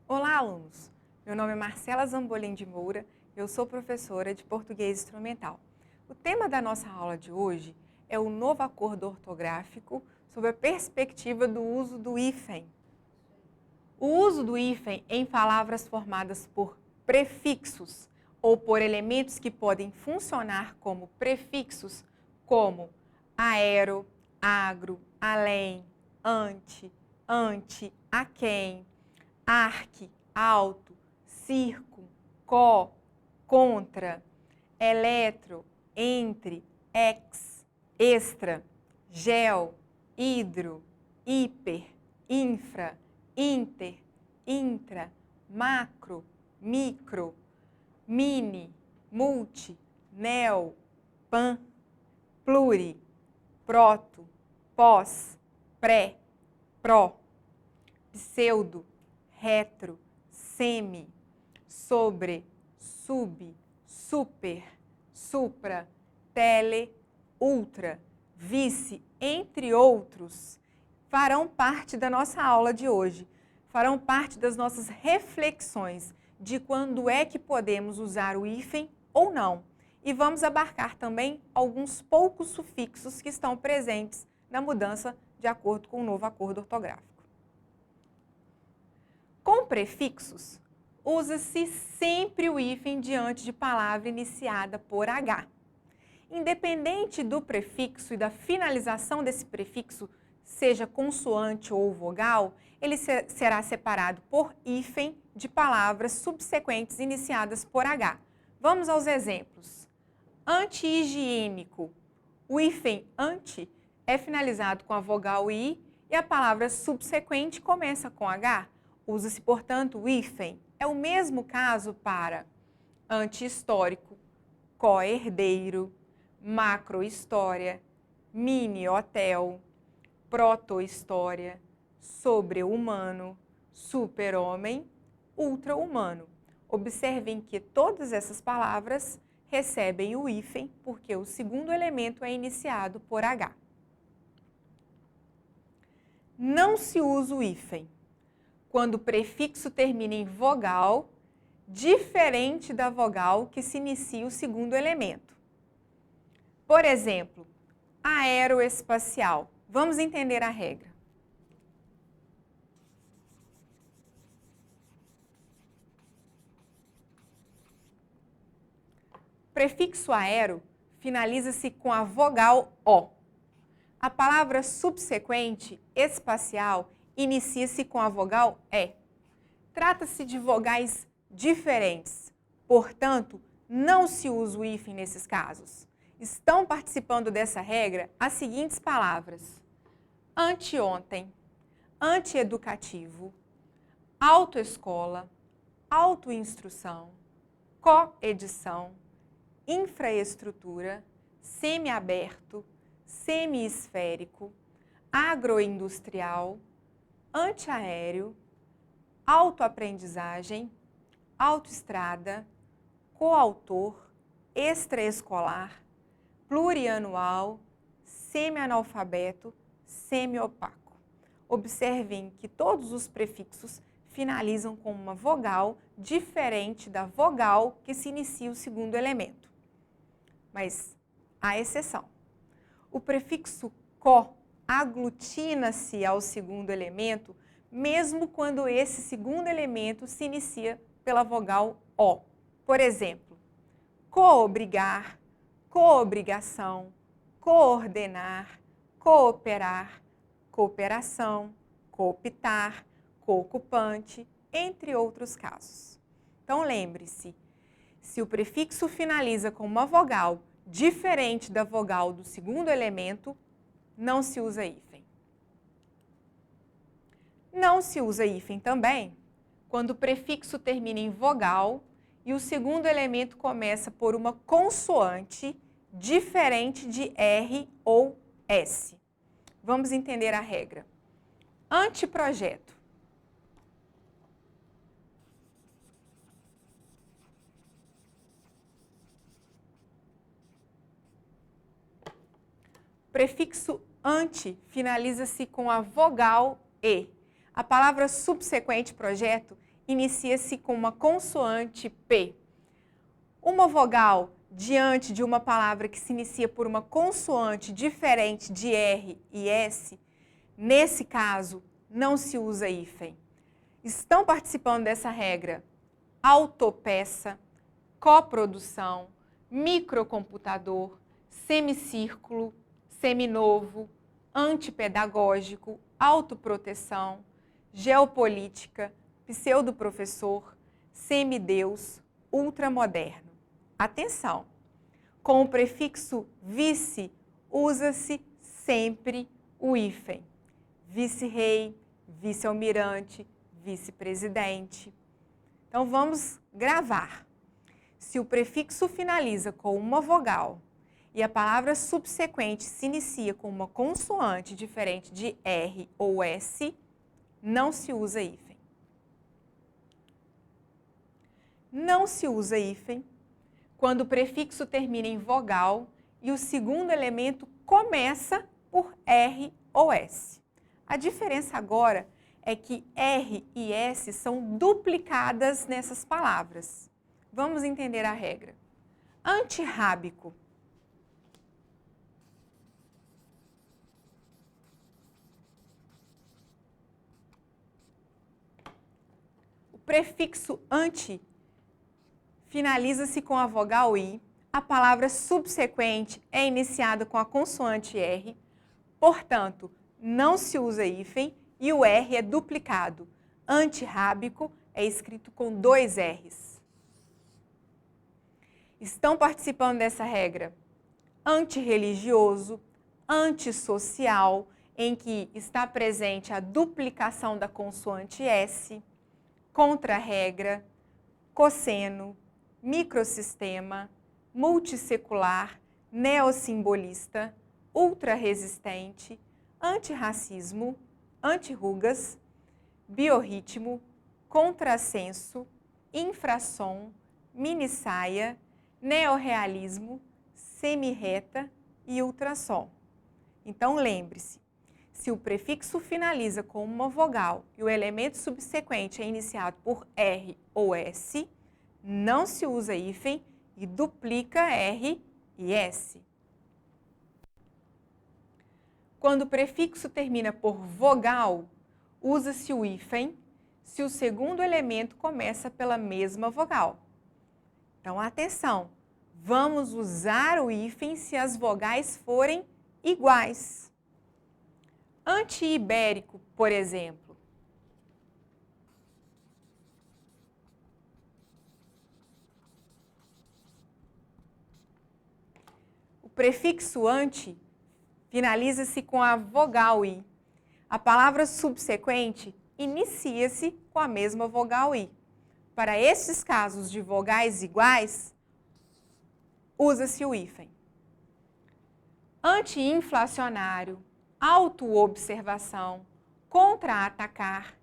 Olá, alunos! Meu nome é Marcela Zambolim de Moura, eu sou professora de Português Instrumental. O tema da nossa aula de hoje é o novo acordo ortográfico sob a perspectiva do uso do hífen. O uso do hífen em palavras formadas por prefixos ou por elementos que podem funcionar como prefixos, como aero, agro, além, ante, aquém, arque, alto, circo, contra, eletro, entre, ex, extra, gel, hidro, hiper, infra, inter, intra, macro, micro, mini, multi, neo, pan, pluri, proto, pós, pré, pró, pseudo, retro, semi, sobre, sub, super, supra, tele, ultra, vice, entre outros, farão parte da nossa aula de hoje, farão parte das nossas reflexões de quando é que podemos usar o hífen ou não. E vamos abarcar também alguns poucos sufixos que estão presentes na mudança de acordo com o novo acordo ortográfico. Com prefixos, usa-se sempre o hífen diante de palavra iniciada por H. Independente do prefixo e da finalização desse prefixo, seja consoante ou vogal, ele será separado por hífen de palavras subsequentes iniciadas por H. Vamos aos exemplos. Anti-higiênico. O hífen anti é finalizado com a vogal I e a palavra subsequente começa com H. Usa-se, portanto, o hífen. É o mesmo caso para anti-histórico, co-herdeiro, macro-história, mini-hotel, proto-história, sobre-humano, super-homem, ultra-humano. Observem que todas essas palavras recebem o hífen porque o segundo elemento é iniciado por H. Não se usa o hífen quando o prefixo termina em vogal, diferente da vogal que se inicia o segundo elemento. Por exemplo, aeroespacial. Vamos entender a regra. O prefixo aero finaliza-se com a vogal O. A palavra subsequente, espacial, inicia-se com a vogal E. Trata-se de vogais diferentes, portanto, não se usa o hífen nesses casos. Estão participando dessa regra as seguintes palavras: anteontem, antieducativo, autoescola, autoinstrução, coedição, infraestrutura, semiaberto, semiesférico, agroindustrial, antiaéreo, autoaprendizagem, autoestrada, coautor, extraescolar, plurianual, semianalfabeto, semiopaco. Observem que todos os prefixos finalizam com uma vogal diferente da vogal que se inicia o segundo elemento. Mas há exceção. O prefixo co aglutina-se ao segundo elemento, mesmo quando esse segundo elemento se inicia pela vogal O. Por exemplo, coobrigar, coobrigação, coordenar, cooperar, cooperação, cooptar, coocupante, entre outros casos. Então lembre-se, se o prefixo finaliza com uma vogal diferente da vogal do segundo elemento, não se usa hífen. Não se usa hífen também quando o prefixo termina em vogal e o segundo elemento começa por uma consoante diferente de R ou S. Vamos entender a regra. Anteprojeto. O prefixo ante finaliza-se com a vogal E. A palavra subsequente projeto inicia-se com uma consoante P. Uma vogal diante de uma palavra que se inicia por uma consoante diferente de R e S, nesse caso, não se usa hífen. Estão participando dessa regra autopeça, coprodução, microcomputador, semicírculo, seminovo, antipedagógico, autoproteção, geopolítica, pseudoprofessor, semideus, ultramoderno. Atenção! Com o prefixo vice, usa-se sempre o hífen. Vice-rei, vice-almirante, vice-presidente. Então, vamos gravar. Se o prefixo finaliza com uma vogal e a palavra subsequente se inicia com uma consoante diferente de R ou S, não se usa hífen. Não se usa hífen quando o prefixo termina em vogal e o segundo elemento começa por R ou S. A diferença agora é que R e S são duplicadas nessas palavras. Vamos entender a regra. Antirrábico. O prefixo anti finaliza-se com a vogal I, a palavra subsequente é iniciada com a consoante R, portanto, não se usa hífen e o R é duplicado. Antirrábico é escrito com 2 R's. Estão participando dessa regra antirreligioso, antissocial, em que está presente a duplicação da consoante S, contra-regra, cosseno, microsistema, multissecular, neossimbolista, ultrarresistente, antirracismo, antirrugas, biorritmo, contrassenso, infrassom, minissaia, neorrealismo, semirreta e ultrassom. Então, lembre-se, se o prefixo finaliza com uma vogal e o elemento subsequente é iniciado por R ou S, não se usa hífen e duplica R e S. Quando o prefixo termina por vogal, usa-se o hífen se o segundo elemento começa pela mesma vogal. Então, atenção, vamos usar o hífen se as vogais forem iguais. Anti-ibérico, por exemplo. O prefixo anti finaliza-se com a vogal I. A palavra subsequente inicia-se com a mesma vogal I. Para esses casos de vogais iguais, usa-se o hífen. Anti-inflacionário, autoobservação, contra-atacar,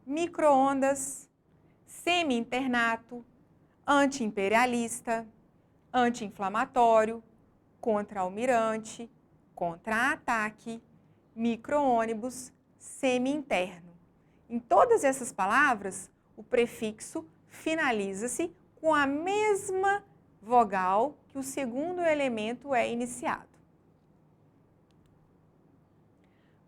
micro-ondas, semi-internato, anti-imperialista, anti-inflamatório, contra-almirante, contra-ataque, micro-ônibus, semi-interno. Em todas essas palavras, o prefixo finaliza-se com a mesma vogal que o segundo elemento é iniciado.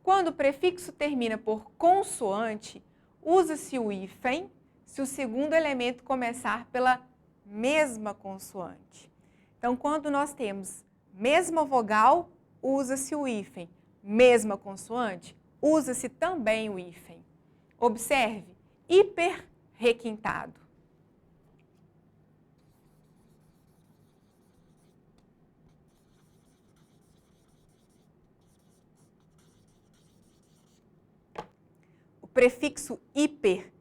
Quando o prefixo termina por consoante, usa-se o hífen se o segundo elemento começar pela mesma consoante. Então, quando nós temos mesma vogal, usa-se o hífen. Mesma consoante, usa-se também o hífen. Observe, hiperrequintado. O prefixo hiper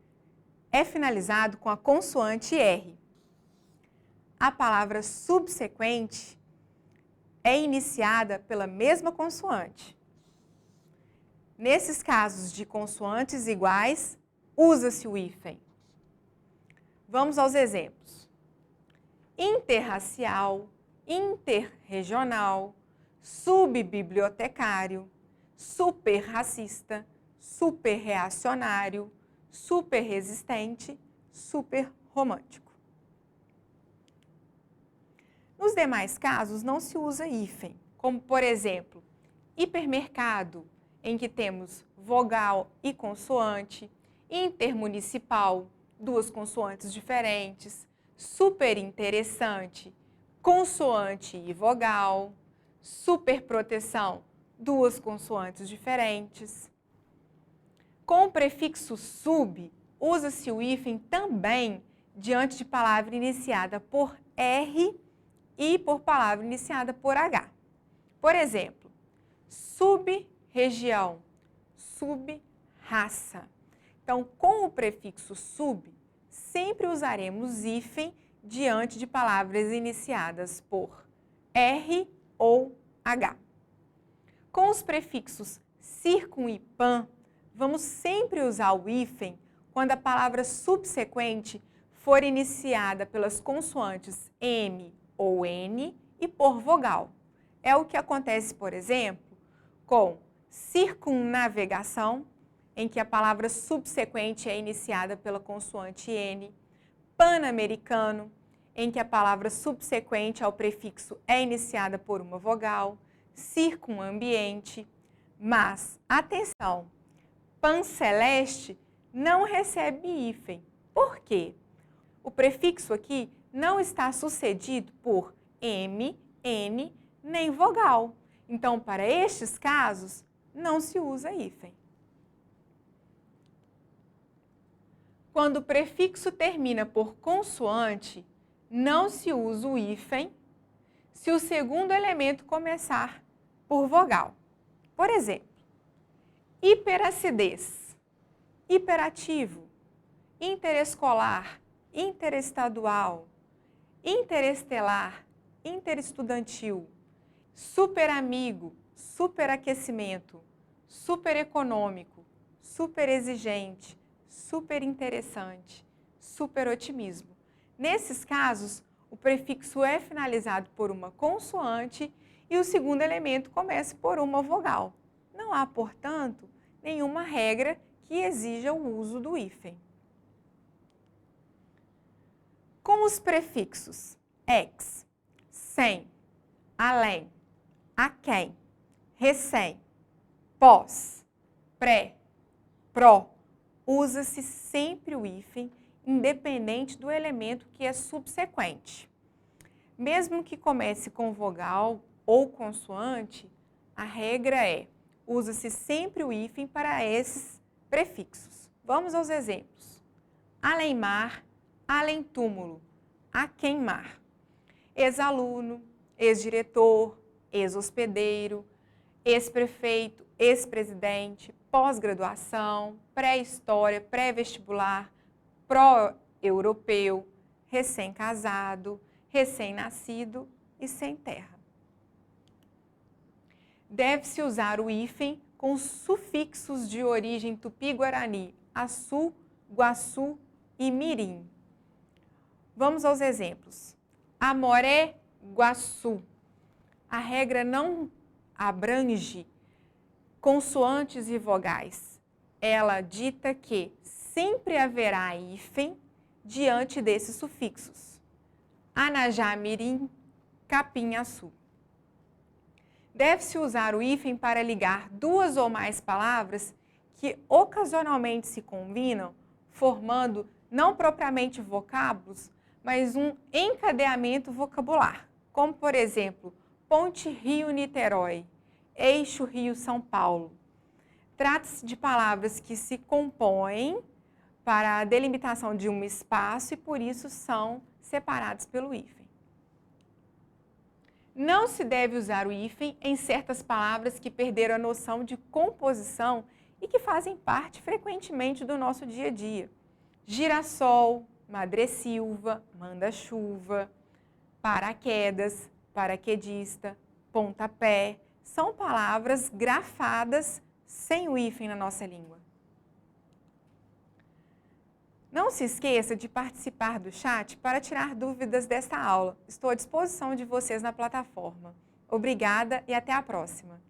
é finalizado com a consoante R. A palavra subsequente é iniciada pela mesma consoante. Nesses casos de consoantes iguais, usa-se o hífen. Vamos aos exemplos. Interracial, interregional, subbibliotecário, superracista, superreacionário, superresistente, super romântico. Nos demais casos, não se usa hífen, como, por exemplo, hipermercado, em que temos vogal e consoante, intermunicipal, duas consoantes diferentes, super interessante, consoante e vogal, superproteção, duas consoantes diferentes. Com o prefixo sub, usa-se o hífen também diante de palavra iniciada por R e por palavra iniciada por H. Por exemplo, sub-região, sub-raça. Então, com o prefixo sub, sempre usaremos hífen diante de palavras iniciadas por R ou H. Com os prefixos circun e pan, vamos sempre usar o hífen quando a palavra subsequente for iniciada pelas consoantes M ou N e por vogal. É o que acontece, por exemplo, com circunnavegação, em que a palavra subsequente é iniciada pela consoante N, pan-americano, em que a palavra subsequente ao prefixo é iniciada por uma vogal, circunambiente, mas, atenção, pan-celeste não recebe hífen. Por quê? O prefixo aqui não está sucedido por M, N, nem vogal. Então, para estes casos, não se usa hífen. Quando o prefixo termina por consoante, não se usa o hífen se o segundo elemento começar por vogal. Por exemplo, hiperacidez, hiperativo, interescolar, interestadual, interestelar, interestudantil, superamigo, superaquecimento, supereconômico, superexigente, superinteressante, superotimismo. Nesses casos, o prefixo é finalizado por uma consoante e o segundo elemento começa por uma vogal. Não há, portanto, nenhuma regra que exija o uso do hífen. Com os prefixos ex, sem, além, aquém, recém, pós, pré, pró, usa-se sempre o hífen, independente do elemento que é subsequente. Mesmo que comece com vogal ou consoante, a regra é, usa-se sempre o hífen para esses prefixos. Vamos aos exemplos. Além-mar, além-túmulo, aquém-mar. Ex-aluno, ex-diretor, ex-hospedeiro, ex-prefeito, ex-presidente, pós-graduação, pré-história, pré-vestibular, pró-europeu, recém-casado, recém-nascido e sem terra. Deve-se usar o hífen com sufixos de origem tupi-guarani, açu, guaçu e mirim. Vamos aos exemplos. Amoré, Guaçu. A regra não abrange consoantes e vogais. Ela dita que sempre haverá hífen diante desses sufixos. Anajá-mirim, Capim-açu. Deve-se usar o hífen para ligar duas ou mais palavras que ocasionalmente se combinam, formando não propriamente vocábulos, mas um encadeamento vocabular, como, por exemplo, Ponte Rio-Niterói, Eixo Rio-São Paulo. Trata-se de palavras que se compõem para a delimitação de um espaço e, por isso, são separados pelo hífen. Não se deve usar o hífen em certas palavras que perderam a noção de composição e que fazem parte frequentemente do nosso dia a dia. Girassol, madressilva, manda-chuva, paraquedas, paraquedista, pontapé, são palavras grafadas sem o hífen na nossa língua. Não se esqueça de participar do chat para tirar dúvidas desta aula. Estou à disposição de vocês na plataforma. Obrigada e até a próxima!